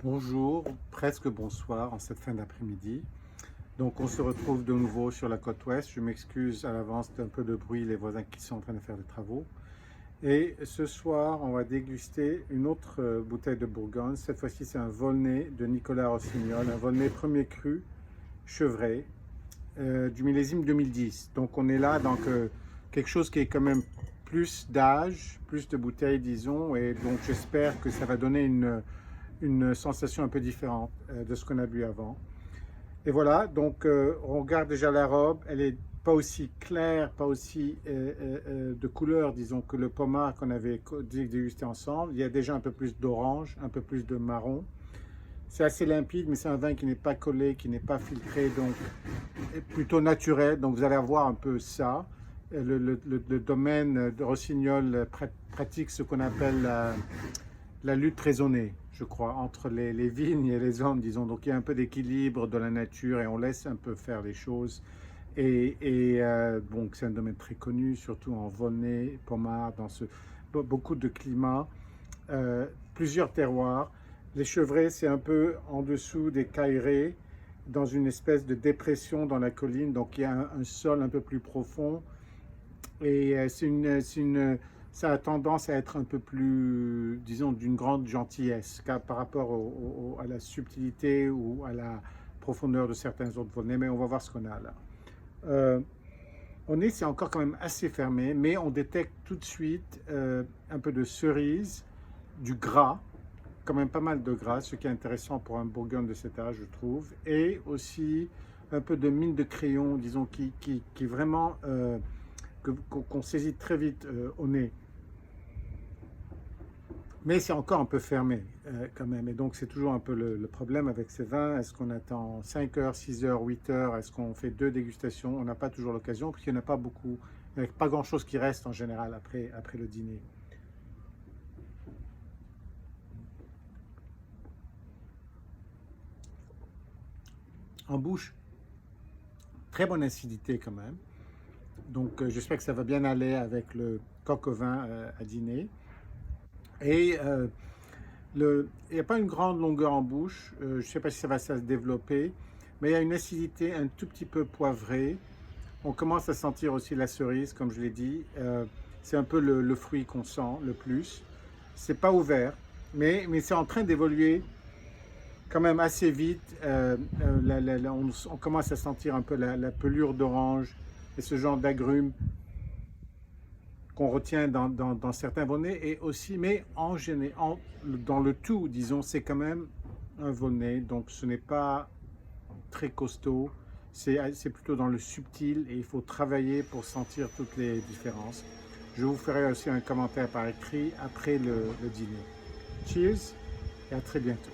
Bonjour, presque bonsoir en cette fin d'après-midi. Donc on se retrouve de nouveau sur la côte ouest. Je m'excuse à l'avance d'un peu de bruit, les voisins qui sont en train de faire des travaux. Et ce soir, on va déguster une autre bouteille de Bourgogne. Cette fois-ci, c'est un Volnay de Nicolas Rossignol, un Volnay premier cru, chevré, du millésime 2010. Donc on est là dans quelque chose qui est quand même plus d'âge, plus de bouteilles, disons. Et donc j'espère que ça va donner une sensation un peu différente de ce qu'on a bu avant. Et voilà, donc on regarde déjà la robe, elle est pas aussi claire, pas aussi de couleur, disons, que le pommard qu'on avait dégusté ensemble. Il y a déjà un peu plus d'orange, un peu plus de marron. C'est assez limpide, mais c'est un vin qui n'est pas collé, qui n'est pas filtré, donc plutôt naturel. Donc vous allez avoir un peu ça. Le domaine de Rossignol pratique ce qu'on appelle la lutte raisonnée, je crois, entre les vignes et les hommes, disons. Donc il y a un peu d'équilibre de la nature et on laisse un peu faire les choses. Bon, c'est un domaine très connu, surtout en Volnay, Pommard, dans beaucoup de climats, plusieurs terroirs. Les chevrets, c'est un peu en dessous des caillérets, dans une espèce de dépression dans la colline. Donc il y a un sol un peu plus profond. Et ça a tendance à être un peu plus, disons, d'une grande gentillesse par rapport à la subtilité ou à la profondeur de certains autres Volnay. Mais on va voir ce qu'on a là. C'est encore quand même assez fermé, mais on détecte tout de suite un peu de cerise, du gras, quand même pas mal de gras, ce qui est intéressant pour un Bourgogne de cet âge, je trouve, et aussi un peu de mine de crayon, disons, qui vraiment qu'on saisit très vite au nez. Mais c'est encore un peu fermé quand même. Et donc c'est toujours un peu le problème avec ces vins. Est-ce qu'on attend 5 heures, 6 heures, 8 heures? Est-ce qu'on fait 2 dégustations? On n'a pas toujours l'occasion, puisqu'il n'y en a pas beaucoup. Il n'y a pas grand-chose qui reste en général après le dîner. En bouche, très bonne acidité quand même. Donc j'espère que ça va bien aller avec le coq au vin à dîner. Et il n'y a pas une grande longueur en bouche, je ne sais pas si ça va se développer, mais il y a une acidité un tout petit peu poivrée. On commence à sentir aussi la cerise, comme je l'ai dit. C'est un peu le fruit qu'on sent le plus. C'est pas ouvert, mais c'est en train d'évoluer quand même assez vite. On commence à sentir un peu la pelure d'orange et ce genre d'agrumes qu'on retient dans certains Volnay et aussi, mais dans le tout, disons, c'est quand même un Volnay, donc ce n'est pas très costaud, c'est plutôt dans le subtil et il faut travailler pour sentir toutes les différences. Je vous ferai aussi un commentaire par écrit après le dîner. Cheers et à très bientôt.